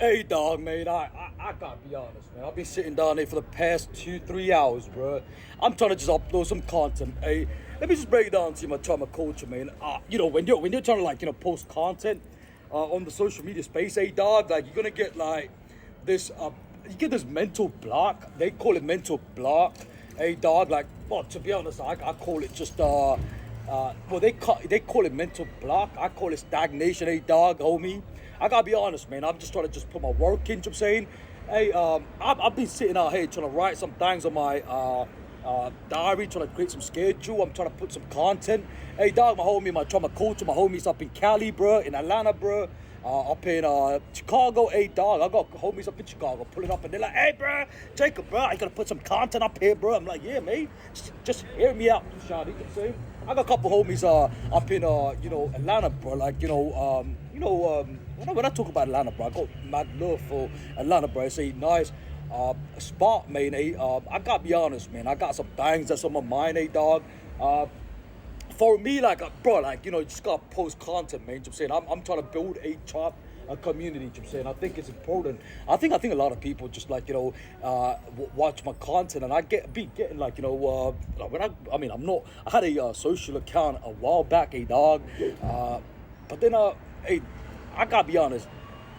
Hey dog, man, I gotta be honest, man. I've been sitting down there for the past 2, 3 hours, bro. I'm trying to just upload some content. Hey, let me just break it down to you, my trauma culture, man. When you're trying to post content on the social media space, hey dog, like you're gonna get like this you get this mental block. They call it mental block. Hey dog, like well, to be honest, I call it just well, they call it mental block. I call it stagnation. Hey, dog, homie. I gotta be honest, man. I'm just trying to just put my work in. You know what I'm saying, hey, I've been sitting out here trying to write some things on my diary, trying to create some schedule. I'm trying to put some content. Hey, dog, my homie, my trauma culture, my homies up in Cali, bro, in Atlanta, bro. Up in Chicago, hey dog, I got homies up in Chicago pulling up and they're like, hey bro, Jacob, bro, I gotta put some content up here, bro. I'm like, yeah, man, just hear me out, Shadi. You know what I'm saying? I got a couple homies up in Atlanta, bro. Like when I talk about Atlanta, bro, I got mad love for Atlanta, bro. It's a nice spot, man. I gotta be honest, man. I got some things that's on my mind, dog. For me, like, bro, like, you just gotta post content, man. You know what I'm saying? I'm trying to build a community. You know what I'm saying? I think it's important. I think a lot of people just like, watch my content, and I be getting like, when I'm not, I had a social account a while back, dog. But then, hey, I gotta be honest.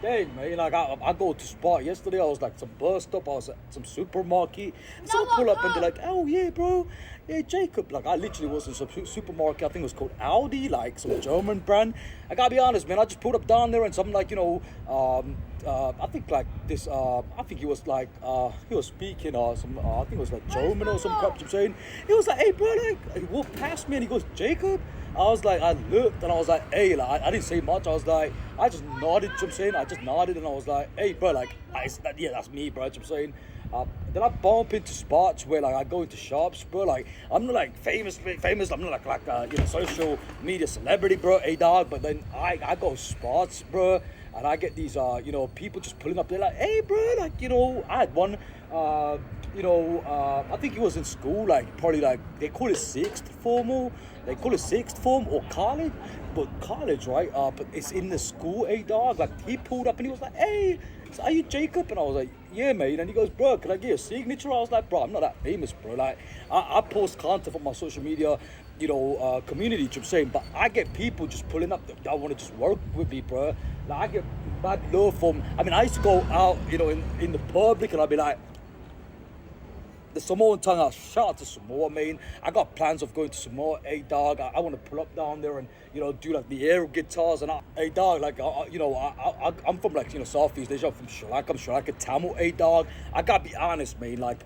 Dang, man, like I go to spot yesterday. I was like some bus stop. I was at some supermarket. And someone pull up and they're like, "Oh yeah, bro, yeah, Jacob." Like I literally was in some supermarket. I think it was called Aldi, like some German brand. I gotta be honest, man. I just pulled up down there and some like I think like this. I think he was like he was speaking some. I think it was like German or some crap. I'm saying he was like, "Hey, bro," like he walked past me and he goes, "Jacob." I was like, I looked and I was like, hey, like, I didn't say much. I was like, I just nodded, you know what I'm saying? I just nodded and I was like, hey, bro, like, yeah, that's me, bro, you know what I'm saying? Then I bump into spots where, like, I go into shops, bro, like, I'm not, like, famous, I'm not, like social media celebrity, bro, hey, dog, but then I go spots, bro, and I get these, people just pulling up, they're like, hey, bro, like, I had one, I think he was in school, like probably like they call it sixth form or college, but college, right? But it's in the school, dog. Like he pulled up and he was like, "Hey, so are you Jacob?" And I was like, "Yeah, mate." And he goes, "Bro, can I get your signature?" I was like, "Bro, I'm not that famous, bro. Like I post content on my social media, community, you know what I'm saying, but I get people just pulling up that want to just work with me, bro. Like I get bad love from. I mean, I used to go out, in the public, and I'd be like, the Samoan tongue out. Shout out to Samoa, man. I got plans of going to Samoa. Hey, dog, I want to pull up down there and do like the air guitars and hey, dog, like I'm from like Southeast Asia. I'm from Sri Lanka. I'm Sri Lanka Tamil. Hey, dog, I gotta be honest, man. Like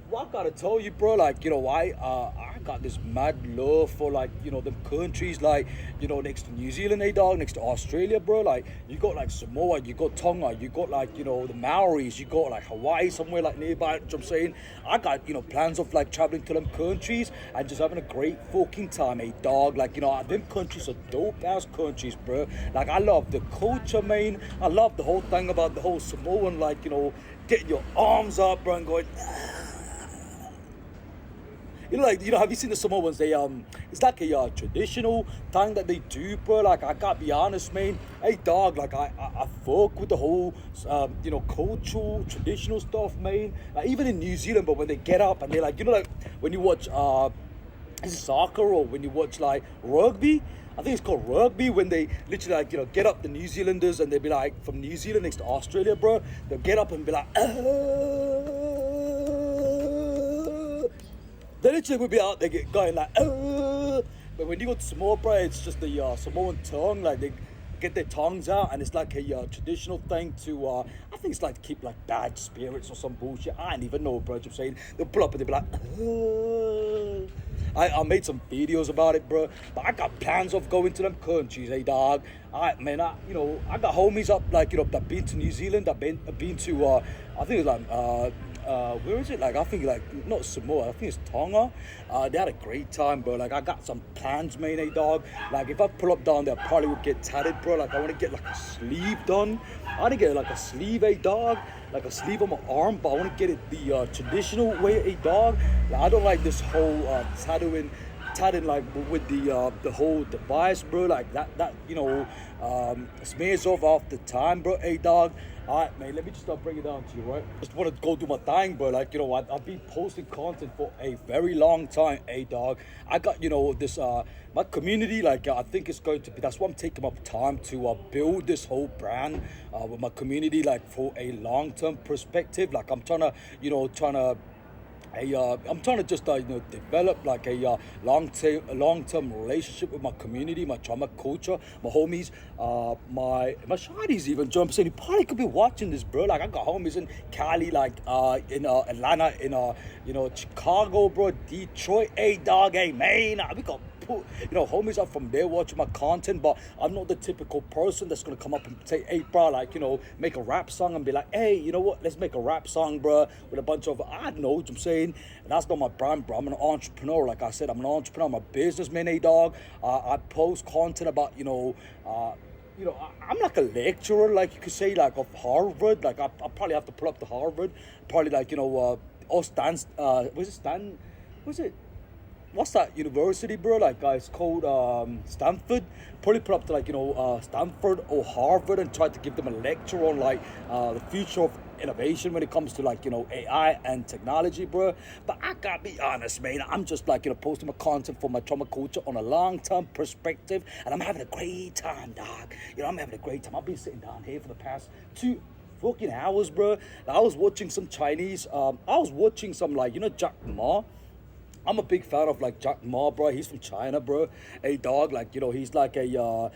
what I gotta tell you, bro, like, I got this mad love for, like, them countries, like, next to New Zealand, dog, next to Australia, bro, like, you got, like, Samoa, you got Tonga, you got, like, the Maoris, you got, like, Hawaii, somewhere, like, nearby, you know what I'm saying? I got, plans of, like, traveling to them countries and just having a great fucking time, dog, like, them countries are dope-ass countries, bro, like, I love the culture, man, I love the whole thing about the whole Samoan, like, getting your arms up, bro, and going, have you seen the Samoans? They it's like a traditional thing that they do, bro. Like I gotta be honest, man. Hey, dog, like I fuck with the whole cultural traditional stuff, man. Like even in New Zealand, but when they get up and they're like, like when you watch is it soccer or when you watch like rugby. I think it's called rugby when they literally like get up the New Zealanders and they be like from New Zealand next to Australia, bro. They'll get up and be like. They literally would be out there going like, but when you go to Samoa, bro, it's just the Samoan tongue. Like they get their tongues out, and it's like a traditional thing to. I think it's like to keep like bad spirits or some bullshit. I don't even know, bro. I'm saying they'll pull up and they'll be like. I made some videos about it, bro. But I got plans of going to them countries, hey dog. Alright, man. I got homies up like that been to New Zealand. I've been to I think it's like where is it? Like I think like not Samoa. I think it's Tonga. They had a great time, bro. Like I got some plans, man, hey dog. Like if I pull up down there, I probably would get tatted, bro. Like I want to get like a sleeve done. I want to get like a sleeve, hey dog. Like a sleeve on my arm, but I want to get it the traditional way, hey dog. Like I don't like this whole started like with the whole device, bro. Like that smears off the time, bro. Hey, dog. All right, man. Let me just break it down to you, right? Just want to go do my thing, bro. Like, I've been posting content for a very long time. Hey, dog. I got this my community. Like, I think it's going to be. That's why I'm taking my time to build this whole brand with my community, like for a long-term perspective. Like, I'm trying to I'm trying to just develop like a long-term relationship with my community, my trauma culture, my homies, my shawties even. I'm saying you probably could be watching this, bro. Like I got homies in Cali, like in Atlanta, in Chicago, bro, Detroit, hey dog, hey man, we got homies are from there watching my content, but I'm not the typical person that's gonna come up and say, hey bro, like make a rap song and be like, hey, you know what, let's make a rap song, bro, with a bunch of, I don't know what I'm saying. And that's not my brand, bro. I'm an entrepreneur. Like I said, I'm an entrepreneur, I'm a businessman, hey dog. I post content about I'm like a lecturer, like you could say, like of Harvard. Like I probably have to pull up to Harvard, probably like what's that university, bro? Like, it's called Stanford. Probably put up to like Stanford or Harvard and try to give them a lecture on like the future of innovation when it comes to like AI and technology, bro. But I gotta be honest, man. I'm just like posting my content for my trauma culture on a long-term perspective, and I'm having a great time, dog. I'm having a great time. I've been sitting down here for the past 2 fucking hours, bro. I was watching some Chinese. I was watching some like Jack Ma. I'm a big fan of like Jack Ma, bro. He's from China, bro. Hey, dog, like he's like a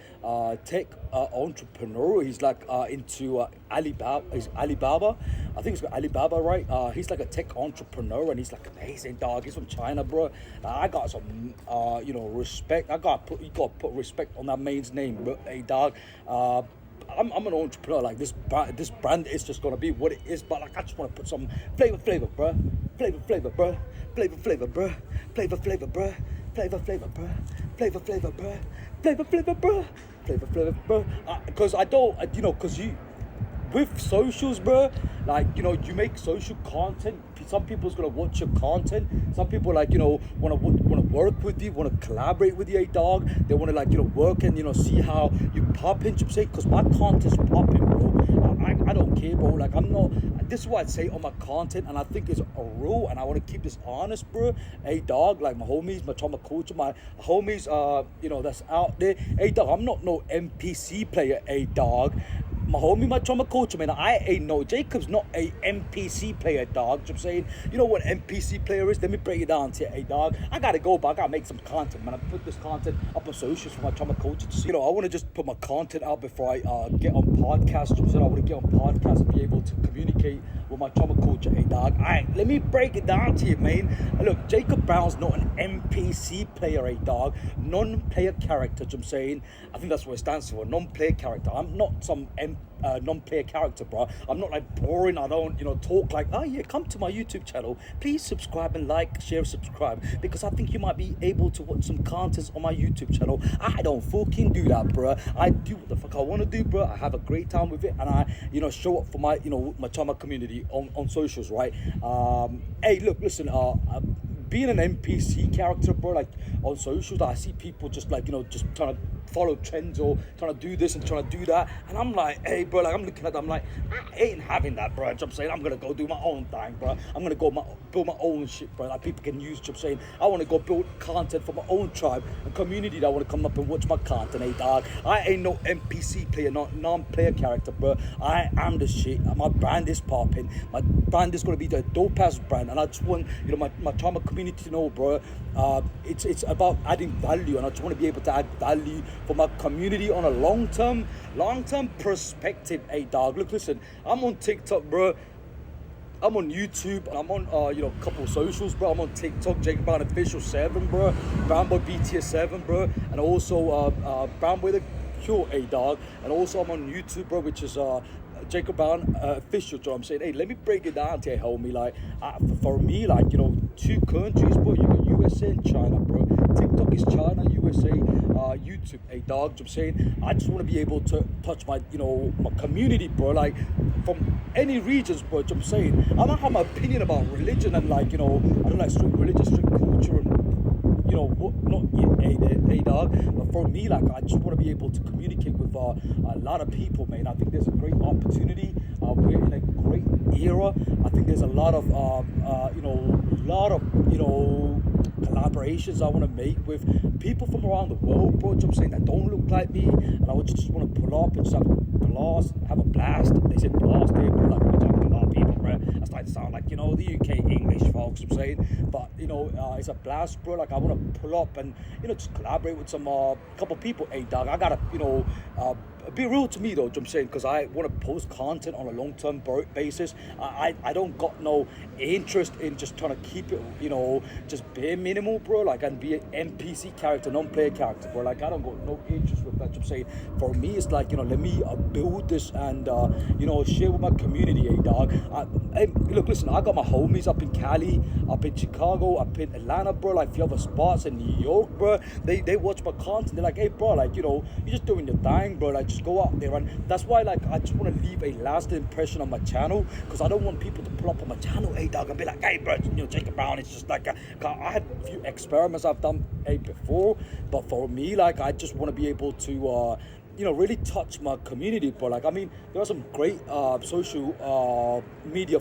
tech entrepreneur. He's like into Alibaba. He's Alibaba. I think it's got Alibaba, right? He's like a tech entrepreneur, and he's like amazing, dog. He's from China, bro. I got some respect. You gotta put respect on that man's name, bro. Hey, dog. I'm an entrepreneur. Like this brand is just gonna be what it is. But like I just want to put some flavor, bro. Flavor, bro. Flavor, bro. Flavor, bro. Flavor, bro. Flavor, bro. Flavor, bro. Flavor, bro. Because I don't, because you. With socials, bro, like you make social content. Some people's gonna watch your content. Some people like wanna work with you, wanna collaborate with you, hey dog. They wanna like work and see how you pop in. Say, cause my content's popping, bro. I don't care, bro. Like I'm not. This is what I say on my content, and I think it's a rule, and I want to keep this honest, bro. Hey dog, like my homies, my trauma culture, my homies, that's out there. Hey dog, I'm not no NPC player, hey dog. My homie, my trauma culture, man. I ain't no. Jacob's not a NPC player, dog. You know what I'm saying? You know what NPC player is? Let me break it down to you, hey, dog. I gotta go, but I gotta make some content, man. I put this content up on socials for my trauma culture. I want to just put my content out before I get on podcasts. You know what I'm saying? I want to get on podcasts and be able to communicate with my trauma culture, hey, dog. All right, let me break it down to you, man. Look, Jacob Brown's not an NPC player, hey, dog. Non-player character. You know what I'm saying? I think that's what it stands for. Non-player character. I'm not some non-player character, bro. I'm not like boring. I don't talk like, oh yeah, come to my YouTube channel, please subscribe and like, share, subscribe, because I think you might be able to watch some content on my YouTube channel. I don't fucking do that, bro. I do what the fuck I want to do, bro. I have a great time with it, and I show up for my my trauma community on socials, right? Hey, look, listen, being an NPC character, bro, like on socials, I see people just like just trying to follow trends or trying to do this and trying to do that, and I'm like, hey, bro, like I'm looking at them, I'm like, I ain't having that, bro. You know what I'm saying? I'm gonna go do my own thing, bro. I'm gonna go build my own shit, bro. Like people can use. You know what I'm saying? I want to go build content for my own tribe and community that want to come up and watch my content, hey dog. I ain't no NPC player, not non-player character, bro. I am the shit. My brand is popping. My brand is gonna be the dope ass brand, and I just want my trauma community to know, bro. It's about adding value, and I just want to be able to add value for my community on a long-term perspective, hey dog. Look, listen, I'm on TikTok, bro. I'm on YouTube, and I'm on a couple of socials, bro. I'm on TikTok, Jacob Brown Official 7, bro. Brown Boy BTS 7, bro, and also Brown Boy the Cure, hey dog. And also I'm on YouTube, bro, which is Jacob Brown Official. You know what I'm saying? Hey, let me break it down to you, homie. Like for me, like 2 countries, bro. You got USA and China, bro. TikTok is China, USA, YouTube, hey dog. You know what I'm saying? I just want to be able to touch my my community, bro. Like from any regions, bro. You know what I'm saying? I might have my opinion about religion and like I don't like strict religion, strict culture, and not a dog, but for me, like I just want to be able to communicate with a lot of people, man. I think there's a great opportunity. We're in a great era. I think there's a lot of collaborations I want to make with people from around the world, bro. I'm saying that don't look like me, and I would just want to pull up and just have a blast. They say blast there, bro. Like we're talking to a lot of people, bro. I started to sound like the UK English folks. I'm saying, but it's a blast, bro. Like I want to pull up and just collaborate with some couple people. Hey, dog, I gotta be real to me though, I'm saying, because I want to post content on a long-term basis. I don't got no interest in just trying to keep it, just bare minimal, bro. Like, and be an NPC character, non-player character, bro. Like, I don't got no interest with that. I'm saying, for me, it's like, let me build this and, share with my community, dog. Look, listen, I got my homies up in Cali, up in Chicago, up in Atlanta, bro. Like, a few other spots in New York, bro. They watch my content. They're like, hey, bro, like, you're just doing your thing, bro. Like, just go out there, and that's why, like, I just want to leave a lasting impression on my channel, because I don't want people to pull up on my channel, hey dog, and be like, hey bro, Jacob Brown. It's just like I had a few experiments I've done before, but for me, like, I just want to be able to really touch my community, bro. Like, I mean, there are some great social media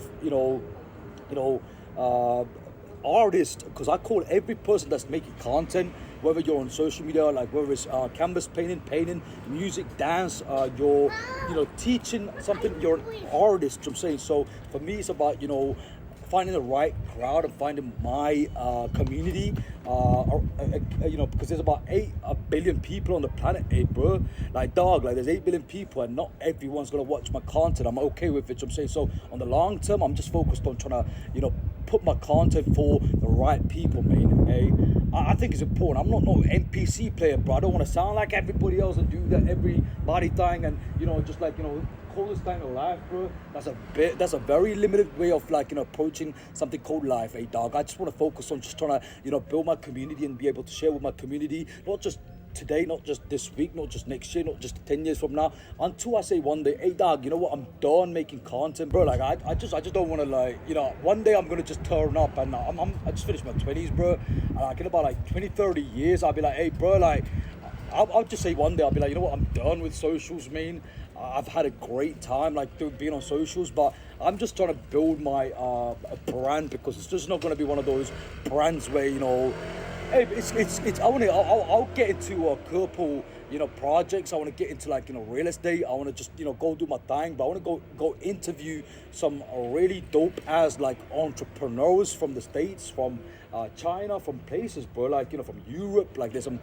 artists, because I call every person that's making content, whether you're on social media, like whether it's canvas painting, music, dance, you're teaching something, you're an artist. I'm saying, so for me, it's about finding the right crowd and finding my community, because there's about 8 billion people on the planet, bro. Like, dog, like, there's 8 billion people, and not everyone's gonna watch my content. I'm okay with it. I'm saying, so on the long term, I'm just focused on trying to, put my content for the right people, man. I think it's important. I'm not no NPC player, bro. I don't want to sound like everybody else and do that everybody thing, and just like call this thing a life, bro. That's a very limited way of, like, approaching something called life, dog. I just want to focus on just trying to build my community and be able to share with my community, not just today, not just this week, not just next year, not just 10 years from now, until I say one day, hey dog, you know what, I'm done making content, bro. Like, I just don't want to, like, one day I'm gonna just turn up, and I just finished my 20s, bro, and like in about like 20-30 years I'll be like, hey bro, like, I'll just say one day I'll be like, you know what, I'm done with socials, man. I've had a great time, like, being on socials, but I'm just trying to build my brand, because it's just not going to be one of those brands where, hey, it's I'll get into a couple, projects. I want to get into, like, real estate. I want to just, go do my thing, but I want to go interview some really dope ass, like, entrepreneurs from the States, from China, from places, bro, like, from Europe. Like, there's some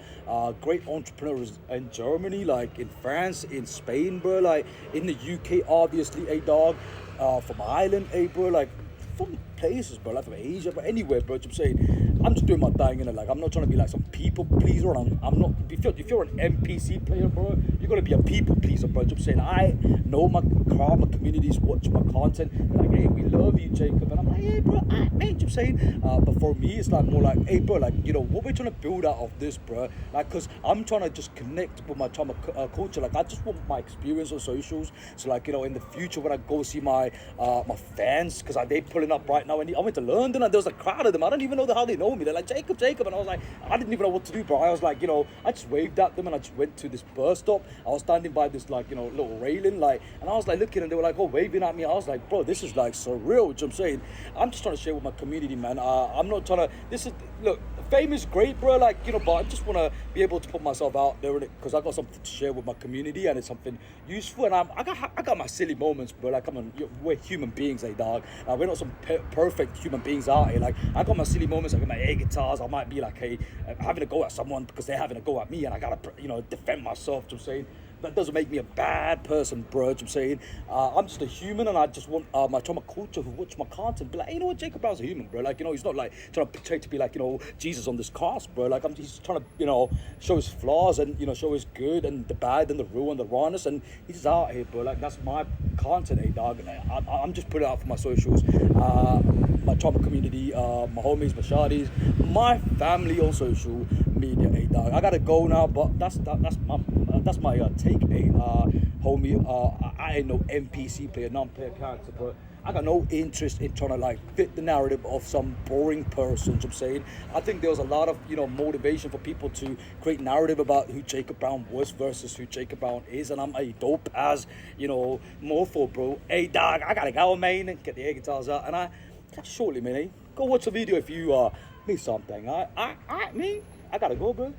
great entrepreneurs in Germany, like in France, in Spain, bro, like in the UK, obviously, dog, from Ireland, bro, like from places, bro, like from Asia, but anywhere, bro. I'm saying, I'm just doing my thing, like, I'm not trying to be like some people pleaser, and I'm not. If you're an NPC player, bro, you're gonna be a people pleaser, bro. I'm saying, I know my crowd, my communities watch my content. They're like, hey, we love you, Jacob, and I'm like, hey, bro, man, I'm saying. But for me, it's like more like, hey, bro, like, what we're trying to build out of this, bro. Like, cause I'm trying to just connect with my culture. Like, I just want my experience on socials. So, like, in the future when I go see my fans, cause they pulling up right now, and I went to London and there was a crowd of them. I don't even know how they know me. They're like, Jacob, and I was like, I didn't even know what to do, bro. I was like, I just waved at them, and I just went to this bus stop. I was standing by this, like, little railing, like, and I was like looking, and they were like, waving at me. I was like, bro, this is like surreal. Which I'm saying, I'm just trying to share with my community, man. I'm not trying to. Look, fame is great, bro. Like, but I just want to be able to put myself out there in it, because I got something to share with my community, and it's something useful. And I got my silly moments, bro. Like, we're human beings, dog. We're not some perfect human beings out here. Like, I got my silly moments. I got my air guitars. I might be like, hey, having a go at someone because they're having a go at me, and I gotta, defend myself. I'm saying. That doesn't make me a bad person, bro. I'm saying, I'm just a human, and I just want my culture who watch my content be like, hey, you know what, Jacob Brown's a human, bro. Like, he's not like trying to portray to be like, Jesus on this cross, bro. Like, he's trying to, show his flaws and, show his good and the bad and the real and the rawness, and he's just out here, bro. Like, that's my content, dog. I'm just putting it out for my socials, my trauma community, my homies, my shawties, my family on social media, dog. I gotta go now, but that's my take, homie. I ain't no NPC player, non-player character, but I got no interest in trying to like fit the narrative of some boring person. You know what I'm saying, I think there was a lot of motivation for people to create narrative about who Jacob Brown was versus who Jacob Brown is, and I'm a dope as mofo, bro. Hey, dog, I gotta go, man, and get the air guitars out, and I catch you shortly, man. Eh? Go watch the video if you miss something. Me, I gotta go, bro.